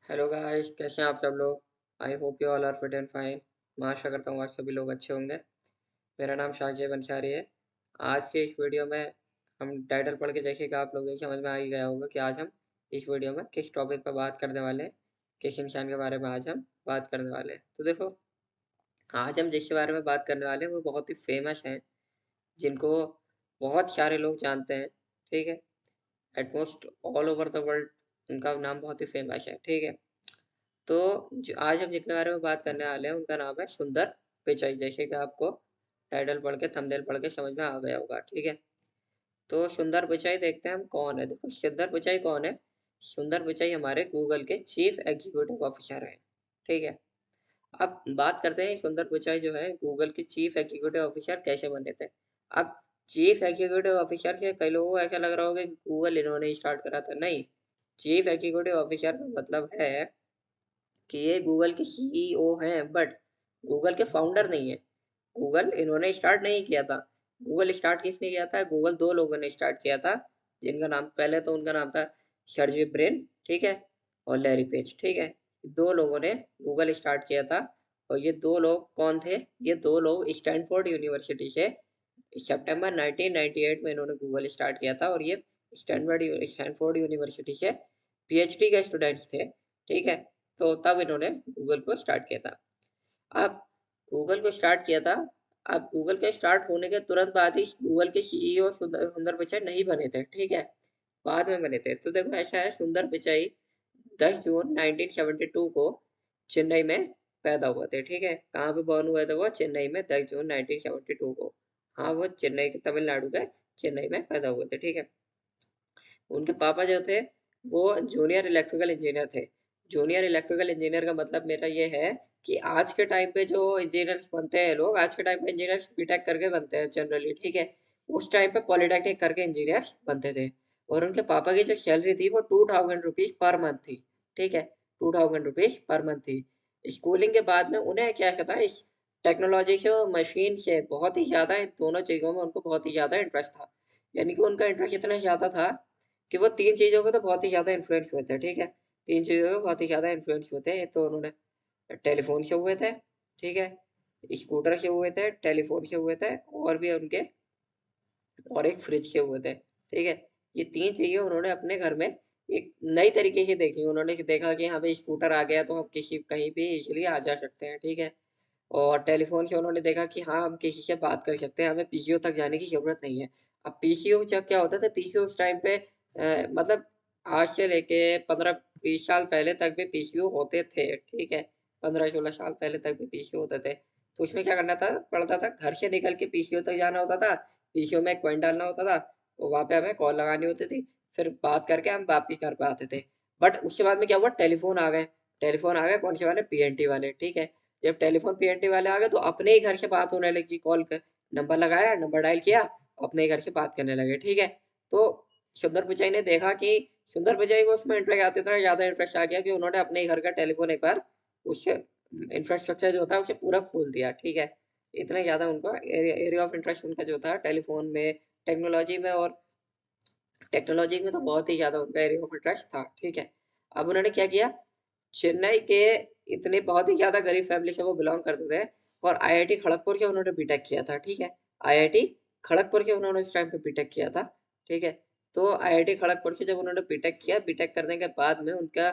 Hello guys, कैसे हैं आप सब लोग। I hope you all are fit and fine. मैं आशा करता हूँ आप सभी लोग अच्छे होंगे। मेरा नाम शाकिब अंसारी है। आज के इस वीडियो में हम टाइटल पढ़ के देखिए कि आप लोगों को समझ में आ ही गया होगा कि आज हम इस वीडियो में किस टॉपिक पर बात करने वाले हैं, किस इंसान के बारे में आज हम बात करने वाले हैं। तो देखो, आज हम जिसके बारे में बात करने वाले हैं वो बहुत ही फेमस हैं, जिनको बहुत सारे लोग जानते हैं। ठीक है, utmost all over the world उनका नाम बहुत ही फेमस है। ठीक है, तो जो आज हम जिनके बारे में बात करने वाले हैं उनका नाम है सुंदर पिचाई, जैसे कि आपको टाइटल पढ़ के थंबनेल पढ़ के समझ में आ गया होगा। ठीक है, तो सुंदर पिचाई देखते हैं हम कौन है। देखो, सुंदर पिचाई कौन है। सुंदर पिचाई हमारे गूगल के चीफ एग्जीक्यूटिव ऑफिसर हैं। ठीक है, अब बात करते हैं सुंदर पिचाई जो है गूगल के चीफ एग्जीक्यूटिव ऑफिसर कैसे बने थे। अब चीफ एग्जीक्यूटिव ऑफिसर से कई लोगों को ऐसा लग रहा होगा कि गूगल इन्होंने स्टार्ट करा था। नहीं, चीफ एग्जीक्यूटिव ऑफिसर का मतलब है कि ये गूगल के सीईओ हैं, बट गूगल के फाउंडर नहीं है। गूगल इन्होंने स्टार्ट नहीं किया था। गूगल स्टार्ट किसने किया था? गूगल दो लोगों ने स्टार्ट किया था, जिनका नाम पहले तो उनका नाम था सर्जी ब्रिन, ठीक है, और लैरी पेज। ठीक है, दो लोगों ने गूगल स्टार्ट किया था। और ये दो लोग कौन थे? ये दो लोग स्टैनफोर्ड यूनिवर्सिटी से सितंबर 1998 में इन्होंने गूगल स्टार्ट किया था। और ये स्टैनफोर्ड यूनिवर्सिटी से पीएचडी के स्टूडेंट्स थे। ठीक है, तो तब इन्होंने गूगल को स्टार्ट किया था। अब गूगल को स्टार्ट किया था। अब गूगल के स्टार्ट होने के तुरंत बाद ही गूगल के सीईओ सुंदर पिचाई नहीं बने थे। ठीक है, बाद में बने थे। तो देखो, ऐसा है, सुंदर पिचाई 10 जून 1972 को चेन्नई में पैदा हुए थे। ठीक है, कहाँ पे बॉर्न हुए थे वो? चेन्नई में, 10 जून 1972 को। हाँ, वो चेन्नई के, तमिलनाडु के चेन्नई में पैदा हुए थे। ठीक है, उनके पापा जो थे वो जूनियर इलेक्ट्रिकल इंजीनियर थे। जूनियर इलेक्ट्रिकल इंजीनियर का मतलब मेरा ये है कि आज के टाइम पे जो इंजीनियर्स बनते हैं लोग, आज के टाइम पे इंजीनियर्स बीटेक करके बनते हैं जनरली। ठीक है, उस टाइम पे पॉलिटेक्निक करके इंजीनियर्स बनते थे। और उनके पापा की जो सैलरी थी वो 2000 रुपीज पर मंथ थी। ठीक है, 2000 रुपीज पर मंथ थी। स्कूलिंग के बाद में उन्हें क्या था, इस टेक्नोलॉजी से और मशीन से बहुत ही ज़्यादा, इन दोनों चीज़ों में उनको बहुत ही ज़्यादा इंटरेस्ट था। यानी कि उनका इंटरेस्ट इतना ज़्यादा था कि वो तीन चीज़ों को तो बहुत ही ज़्यादा इन्फ्लुएंस हुए थे। ठीक है, तीन चीज़ों को बहुत ही ज़्यादा इन्फ्लुएंस हुए थे। तो उन्होंने टेलीफोन से हुए थे, ठीक है, स्कूटर से हुए थे, टेलीफोन से हुए थे, और भी उनके, और एक फ्रिज से हुए थे। ठीक है, ये तीन चीज़ें उन्होंने अपने घर में एक नई तरीके से देखी। उन्होंने देखा कि हाँ भाई, स्कूटर आ गया तो हम किसी कहीं भी इजीली आ जा सकते हैं। ठीक है, और टेलीफोन से उन्होंने देखा कि हाँ, हम किसी से बात कर सकते हैं, हमें पीसीओ तक जाने की ज़रूरत नहीं है। अब पीसीओ जब क्या होता था, पीसीओ उस टाइम पे मतलब आज से लेके 15-20 साल पहले तक भी पीसीओ होते थे। ठीक है, 15-16 साल पहले तक भी पीसीओ होते थे। तो उसमें क्या करना था, पड़ता था, घर से निकल के पीसीओ तक जाना होता था। पीसीओ में एक पॉइंट डालना होता था, और वहाँ पे हमें कॉल लगानी होती थी, फिर बात करके हम वापिस घर पे आते थे। बट उसके बाद में क्या हुआ, टेलीफोन आ गए। टेलीफोन आ गए, कौन से वाले? पीएनटी वाले। ठीक है, जब टेलीफोन पीएनटी वाले आ गए तो अपने ही घर से बात होने लगी। कॉल कर, नंबर लगाया, नंबर डायल किया, अपने ही घर से बात करने लगे। ठीक है, तो सुंदर पिचाई ने देखा कि सुंदर पिचाई को उसमें इंटरेस्ट आता, इतना ज़्यादा इंटरेस्ट आ गया कि उन्होंने अपने ही घर का टेलीफोन एक बार उससे इंफ्रास्ट्रक्चर जो था उसे पूरा खोल दिया। ठीक है, इतना ज़्यादा उनको एरिया ऑफ इंटरेस्ट उनका जो था टेलीफोन में, टेक्नोलॉजी में, और टेक्नोलॉजी में तो बहुत ही ज़्यादा उनका एरिया ऑफ इंटरेस्ट था। ठीक है, अब उन्होंने क्या किया, चेन्नई के इतने बहुत ही ज़्यादा गरीब फैमिली से वो बिलोंग करते थे, और आईआईटी खड़गपुर से उन्होंने बीटेक किया था। ठीक है, आईआईटी खड़गपुर से उन्होंने उस टाइम पे बीटेक किया था। ठीक है, तो आईआईटी खड़गपुर से जब उन्होंने बीटेक किया, बीटेक करने के बाद में उनका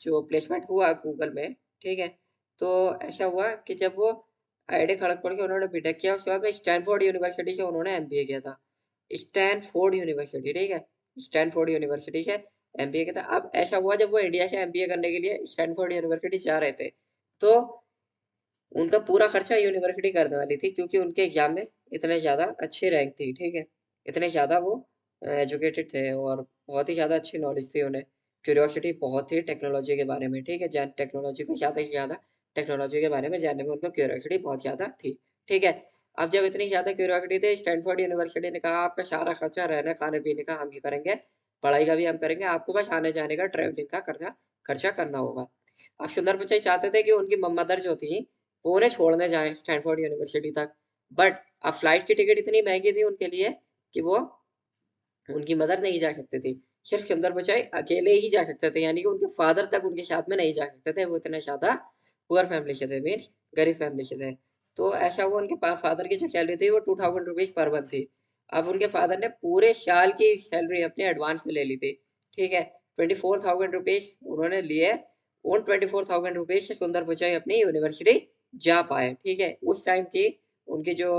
जो प्लेसमेंट हुआ गूगल में, ठीक है, तो ऐसा हुआ कि जब वो आईआईटी खड़गपुर से उन्होंने बीटेक किया, उसके बाद में स्टैनफोर्ड यूनिवर्सिटी से उन्होंने एमबीए किया था। स्टैनफोर्ड यूनिवर्सिटी, ठीक है, स्टैनफोर्ड यूनिवर्सिटी से एमबीए किया था। अब ऐसा हुआ, जब वो इंडिया से एमबीए करने के लिए स्टैनफोर्ड यूनिवर्सिटी जा रहे थे, तो उनका पूरा खर्चा यूनिवर्सिटी करने वाली थी, क्योंकि उनके एग्जाम में इतने ज़्यादा अच्छी रैंक थी। ठीक है, इतने ज़्यादा वो एजुकेटेड थे, और बहुत ही ज़्यादा अच्छी नॉलेज थी उन्हें, क्यूरियोसिटी बहुत थी टेक्नोलॉजी के बारे में। ठीक है, जान टेक्नोलॉजी को ज़्यादा से ज़्यादा, टेक्नोलॉजी के बारे में जानने में उनको क्यूरियोसिटी बहुत ज़्यादा थी। ठीक है, अब जब इतनी ज़्यादा क्यूरियोसिटी थी, स्टैनफोर्ड यूनिवर्सिटी ने कहा आपका सारा खर्चा, रहने खाने पीने का हम ही करेंगे, पढ़ाई का भी हम करेंगे, आपको बस आने जाने का, ट्रैवलिंग का खर्चा करना होगा। अब सुंदर पिचाई चाहते थे कि उनकी मदर जो थी वो उन्हें छोड़ने जाएँ स्टैनफोर्ड यूनिवर्सिटी तक। बट अब फ्लाइट की टिकट इतनी महँगी थी उनके लिए कि वो, उनकी मदर नहीं जा सकती थी। सिर्फ सुंदर पिचाई अकेले ही जा सकते थे, यानी कि उनके फादर तक उनके साथ में नहीं जा सकते थे, वो इतने ज्यादा पुअर फैमिली से थे, मीन्स गरीब फैमिली से थे। तो ऐसा हुआ उनके फादर की जो सैलरी थी वो 2000 रुपीज पर मंथ थी। अब उनके फादर ने पूरे साल की सैलरी अपने एडवांस में ले ली थी, ठीक है। 24,000 रुपीज उन्होंने लिए। उन 24,000 रुपीज से सुंदर पिचाई अपनी यूनिवर्सिटी जा पाए, ठीक है। उस टाइम की उनकी जो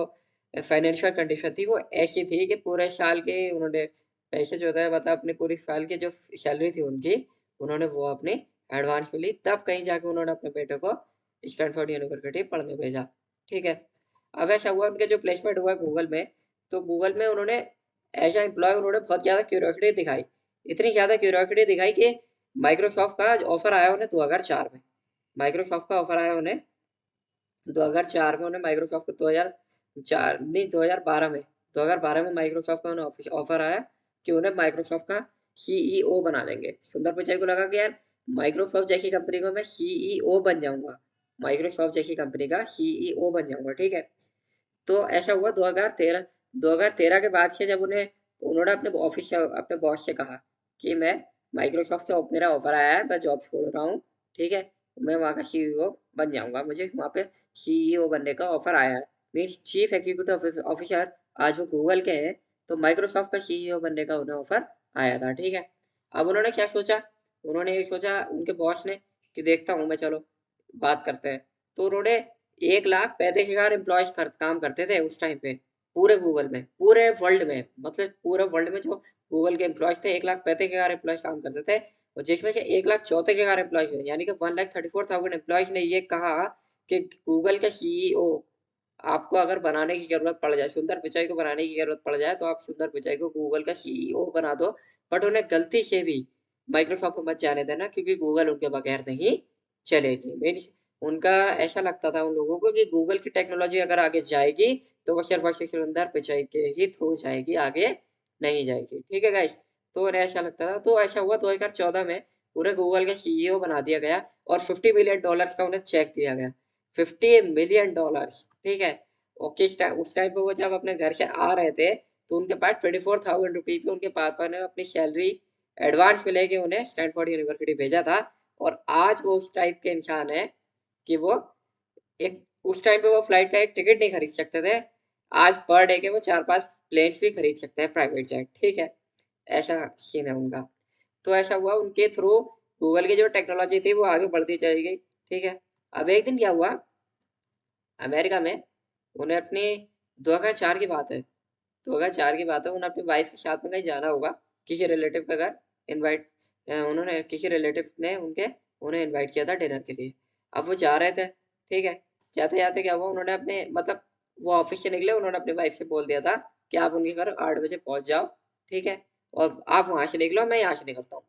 फाइनेंशियल कंडीशन थी वो ऐसी थी कि पूरे साल के उन्होंने पैसे जो है, मतलब अपनी पूरी साल की जो सैलरी थी उनकी, उन्होंने वो अपनी एडवांस में ली, तब कहीं जाके उन्होंने अपने बेटे को स्टैनफोर्ड यूनिवर्सिटी पढ़ने भेजा, ठीक है। अब ऐसा हुआ उनके जो प्लेसमेंट हुआ गूगल में, तो गूगल में उन्होंने एज ए एम्प्लॉय उन्होंने बहुत ज़्यादा क्यूरियोसिटी दिखाई, इतनी ज़्यादा क्यूरियोसिटी दिखाई कि माइक्रोसॉफ्ट का ऑफर आया उन्हें 2004 में। माइक्रोसॉफ्ट का ऑफर आया उन्हें 2004 में, उन्हें माइक्रोसॉफ्ट को 2004 नहीं 2012 में, 2012 में माइक्रोसॉफ्ट का उन्हें ऑफर आया कि उन्हें माइक्रोसॉफ्ट का सीईओ बना देंगे। सुंदर पिचाई को लगा कि यार माइक्रोसॉफ्ट जैसी कंपनी को मैं सीईओ बन जाऊंगा, माइक्रोसॉफ्ट जैसी कंपनी का सीईओ बन जाऊंगा, ठीक है। तो ऐसा हुआ 2013 के बाद से, जब उन्होंने अपने ऑफिस से अपने बॉस से कहा कि मैं माइक्रोसॉफ्ट से मेरा ऑफर आया है, मैं जॉब छोड़ रहा हूँ, ठीक है, मैं वहाँ का सीईओ बन जाऊंगा, मुझे वहाँ पे सीईओ बनने का ऑफर आया है, मीन्स चीफ एग्जीक्यूटिव ऑफिसर आज वो गूगल के हैं, तो माइक्रोसॉफ्ट का सीईओ बनने का उन्हें ऑफर आया था, ठीक है। अब उन्होंने क्या सोचा, उन्होंने ये सोचा उनके बॉस ने कि देखता हूँ मैं, चलो बात करते हैं। तो उन्होंने 1,35,000 एम्प्लॉयज काम करते थे उस टाइम पे, पूरे गूगल में, पूरे वर्ल्ड में, मतलब पूरे वर्ल्ड में जो गूगल के एम्प्लॉयज थे 1,35,000 एम्प्लॉयज काम करते थे, और जिसमें से 1,34,000 एम्प्लॉयज में, यानी कि 1,34,000 एम्प्लॉयज ने ये कहा कि गूगल का सीईओ आपको अगर बनाने की जरूरत पड़ जाए, सुंदर पिचाई को बनाने की जरूरत पड़ जाए, तो आप सुंदर पिचाई को गूगल का सीईओ बना दो, बट उन्हें गलती से भी माइक्रोसॉफ्ट को मत जाने देना, क्योंकि गूगल उनके बगैर नहीं चलेगी। मीन्स उनका ऐसा लगता था उन लोगों को कि गूगल की टेक्नोलॉजी अगर आगे जाएगी तो वो सिर्फ और सिर्फ सुंदर पिचाई के ही थ्रू जाएगी, आगे नहीं जाएगी, ठीक है गाइस। तो उन्हें ऐसा लगता था, तो ऐसा हुआ 2014 में उन्हें गूगल का सीईओ बना दिया गया, और $50 मिलियन का उन्हें चेक दिया गया, $50 मिलियन, ठीक है। और किस टाइम, उस टाइम पे वो जब अपने घर से आ रहे थे, तो उनके पास 24,000 रुपीज में उनके पापा ने अपनी सैलरी एडवांस में लेके उन्हें स्टैनफोर्ड यूनिवर्सिटी भेजा था। और आज वो उस टाइप के इंसान है कि वो एक, उस टाइम पे वो फ्लाइट का एक टिकट नहीं खरीद सकते थे, आज पर डे के वो 4-5 प्लेन्स भी खरीद सकते हैं, प्राइवेट जेट, ठीक है। ऐसा सीन है उनका। तो ऐसा हुआ उनके थ्रू गूगल की जो टेक्नोलॉजी थी वो आगे बढ़ती चली गई, ठीक है। अब एक दिन क्या हुआ, अमेरिका में उन्हें अपनी 2004 की बात है, 2004 की बात है, उन्हें अपनी वाइफ के साथ में कहीं जाना होगा, किसी रिलेटिव के घर इनवाइट, उन्होंने किसी रिलेटिव ने उन्हें इनवाइट किया था डिनर के लिए। अब वो जा रहे थे, ठीक है। जाते जाते क्या हुआ, उन्होंने अपने, मतलब वो ऑफिस से निकले, उन्होंने अपनी वाइफ से बोल दिया था कि आप उनके घर 8 बजे पहुंच जाओ, ठीक है, और आप वहां से निकलो, मैं यहाँ से निकलता हूँ,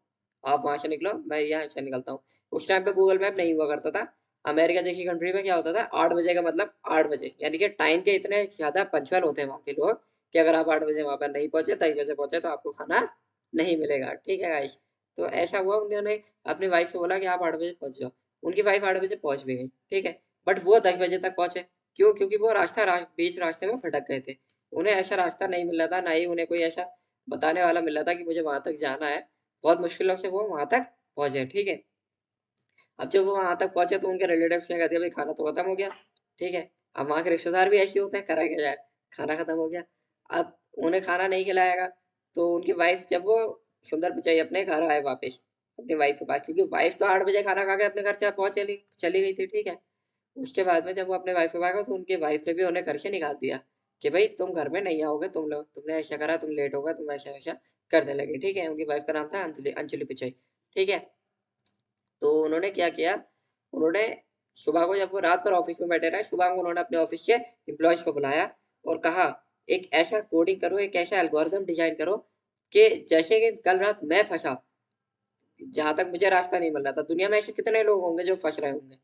आप वहां से निकलो, मैं यहाँ से निकलता हूँ। उस टाइम पे गूगल मैप नहीं हुआ करता था। अमेरिका जैसी कंट्री में क्या होता था, 8 बजे का मतलब 8 बजे, यानी कि टाइम के इतने ज्यादा पंचुअल होते हैं वहाँ के लोग, कि अगर आप 8 बजे वहां पर नहीं पहुंचे, 10 बजे पहुंचे, तो आपको खाना नहीं मिलेगा, ठीक है गाइस। तो ऐसा हुआ, उन्होंने अपनी वाइफ से बोला कि आप 8 बजे पहुंच जाओ। उनकी वाइफ 8 बजे पहुंच भी गई, ठीक है। बट वो 10 बजे तक पहुंचे, क्यों? क्योंकि वो बीच रास्ते में भटक गए थे, उन्हें ऐसा रास्ता नहीं मिल रहा था, ना ही उन्हें कोई ऐसा बताने वाला मिल रहा था कि मुझे वहां तक जाना है। बहुत मुश्किलों से वो वहां तक पहुंचे, ठीक है। अब जब वो वहां तक पहुंचे तो उनके रिलेटिव्स ने कह दिया भाई खाना तो खत्म हो गया, ठीक है। अब वहां के रिश्तेदार भी ऐसे होते हैं, करा क्या जाए, खाना खत्म हो गया। अब उन्हें खाना नहीं खिलाएगा, तो उनकी वाइफ, जब वो सुंदर पिचाई अपने घर आए वापस अपनी वाइफ के पास, क्योंकि वाइफ तो 8 बजे खाना खा के अपने घर से पहुंच चली चली गई थी, ठीक है। उसके बाद में जब वो अपने वाइफ के पास गए, तो उनकी वाइफ ने भी उन्हें घर से निकाल दिया कि भाई तुम घर में नहीं आओगे, तुम लोग, तुमने ऐसा करा, तुम लेट हो गए, तुम ऐसा ऐसा करने लगे, ठीक है। उनकी वाइफ का नाम था अंजलि, अंजलि पिचाई, ठीक है। तो उन्होंने क्या किया, उन्होंने सुबह को, जब वो रात भर ऑफिस में बैठे रहे, सुबह को उन्होंने अपने ऑफिस के एम्प्लॉयज को बुलाया और कहा एक ऐसा कोडिंग करो, एक ऐसा एल्गोरिदम डिजाइन करो कि जैसे कि कल रात मैं फंसा, जहां तक मुझे रास्ता नहीं मिल रहा था, दुनिया में ऐसे कितने लोग होंगे जो फंस रहे होंगे,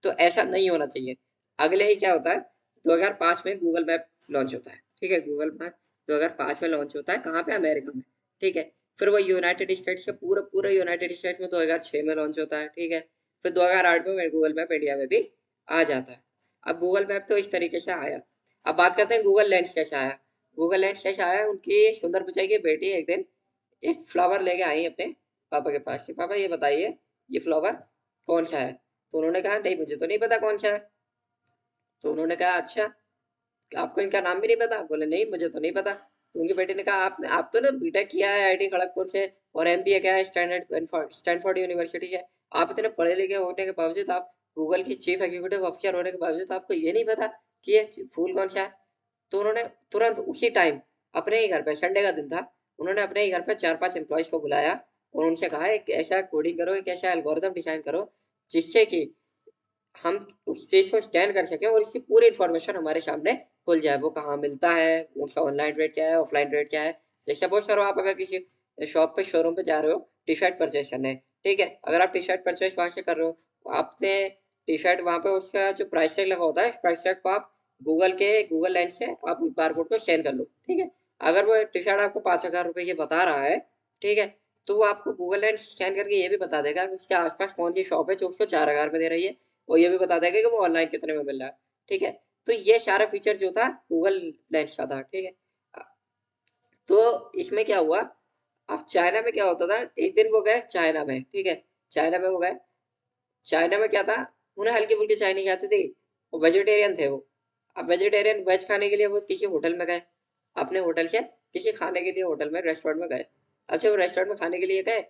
तो ऐसा नहीं होना चाहिए। अगले ही क्या होता है, 2005 में गूगल मैप लॉन्च होता है, ठीक है। गूगल मैप 2005 में लॉन्च होता है, कहाँ पे, अमेरिका में, ठीक है। फिर वो यूनाइटेड स्टेट्स से, पूरे पूरे यूनाइटेड स्टेट्स में 2006 में लॉन्च होता है, ठीक है। फिर 2008 में गूगल मैप इंडिया में भी आ जाता है। अब गूगल मैप तो इस तरीके से आया। अब बात करते हैं गूगल लेंस कैसे आया। गूगल लेंस कैसे आया, उनकी सुंदर पिचाई की बेटी एक दिन एक फ्लावर लेके आई अपने पापा के पास कि पापा ये बताइए ये फ्लावर कौन सा है। तो उन्होंने कहा नहीं मुझे तो नहीं पता कौन सा है। तो उन्होंने कहा अच्छा आपको इनका नाम भी नहीं पता। बोले नहीं मुझे तो नहीं पता। तो उनके बेटे ने कहा आप तो ना बीटेक किया है आईआईटी खड़गपुर से और एमबीए किया है स्टैनफोर्ड यूनिवर्सिटी से। आप इतने पढ़े लिखे होने के बावजूद आप गूगल की चीफ एग्जीक्यूटिव ऑफिसर होने के बावजूद आपको ये नहीं पता कि ये फूल कौन सा है। तो उन्होंने तुरंत उसी टाइम अपने ही घर पे संडे का दिन था उन्होंने अपने ही घर पे 4-5 एम्प्लॉयज को बुलाया और उनसे कहा एक ऐसा कोडिंग करो एक ऐसा एल्गोरिथम डिजाइन करो जिससे कि हम उस चीज को स्कैन कर सकें और इसकी पूरी इंफॉर्मेशन हमारे सामने खुल जाए। वो कहाँ मिलता है उसका ऑनलाइन रेट क्या है ऑफलाइन रेट क्या है। जैसे बहुत सारा आप अगर किसी शॉप पे शोरूम पे जा रहे हो टी शर्ट परचेज करने ठीक है अगर आप टी शर्ट परचेज वहां से कर रहे हो आपने टी शर्ट वहां पे उसका जो प्राइस टैग लगा होता है प्राइस टैग को आप गूगल लेंस से आप बार कोड को स्कैन कर लो ठीक है। अगर वो टी शर्ट आपको 5,000 रुपये की बता रहा है ठीक है तो वो आपको गूगल लेंस स्कैन करके ये भी बता देगा कि उसके आसपास कौन सी शॉप है जो उसको 4,000 में दे रही है। वो ये भी बता देगा कि वो ऑनलाइन कितने में मिल रहा है ठीक है। तो ये सारा फीचर जो था गूगल लेंस का था ठीक है। तो इसमें क्या हुआ अब चाइना में क्या होता था एक दिन वो गए चाइना में ठीक है। चाइना में वो गए चाइना में क्या था उन्हें हल्की फुल्की चाइनीज आती थी वो वेजिटेरियन थे वो। अब वेजिटेरियन वेज खाने के लिए वो किसी होटल में गए अपने होटल से किसी खाने के लिए होटल में रेस्टोरेंट में गए। अब जब रेस्टोरेंट में खाने के लिए गए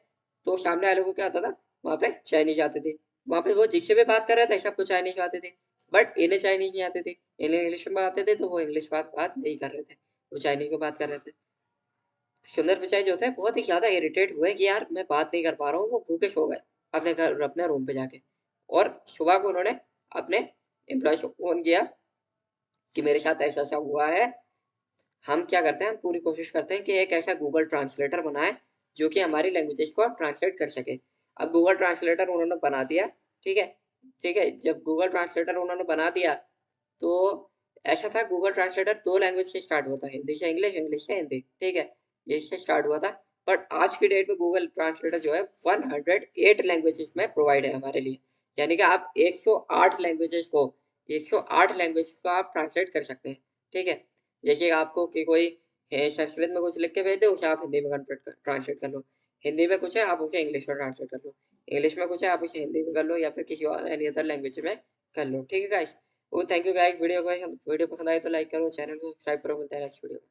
तो सामने वाले को क्या होता था वहाँ पे चाइनीज आती थी। वहाँ पे वो जिससे भी बात कर रहे थे सबको चाइनीज आती थी बट इन्हें चाइनीज नहीं आती थी। इन्हें इंग्लिश में आते थे तो वो इंग्लिश बात नहीं कर रहे थे वो चाइनीज में बात कर रहे थे। सुंदर पिचाई जो थे बहुत ही ज्यादा इरिटेट हुए कि यार मैं बात नहीं कर पा रहा हूँ वो भूखे सो गए अपने घर अपने रूम पे जाके। और सुबह को उन्होंने अपने एम्प्लॉय को फोन किया कि मेरे साथ ऐसा ऐसा हुआ है। हम क्या करते हैं हम पूरी कोशिश करते हैं कि एक ऐसा गूगल ट्रांसलेटर बनाए जो कि हमारी लैंग्वेजेस को ट्रांसलेट कर सके। अब गूगल ट्रांसलेटर उन्होंने बना दिया ठीक है। ठीक है जब गूगल ट्रांसलेटर उन्होंने बना दिया तो ऐसा था गूगल ट्रांसलेटर दो लैंग्वेज से स्टार्ट हुआ था हिंदी से इंग्लिश इंग्लिश से हिंदी ठीक है। ये इससे स्टार्ट हुआ था बट आज की डेट में गूगल ट्रांसलेटर जो है 108 लैंग्वेजेस में प्रोवाइड है हमारे लिए। यानी कि आप 108 लैंग्वेज को आप ट्रांसलेट कर सकते हैं ठीक है। जैसे आपको कि कोई है संस्कृत में कुछ लिख के भेज दे उसे आप हिंदी में कन्वर्ट ट्रांसलेट कर लो। हिंदी में कुछ है आप उसे इंग्लिश में ट्रांसलेट कर लो। इंग्लिश में कुछ है आप उसे हिंदी में कर लो या फिर किसी और एनी अदर लैंग्वेज में कर लो ठीक है गाइस। वो थैंक यू गाइस वीडियो पसंद आई तो लाइक करो चैनल को सब्सक्राइब करो मिलता है नेक्स्ट वीडियो में।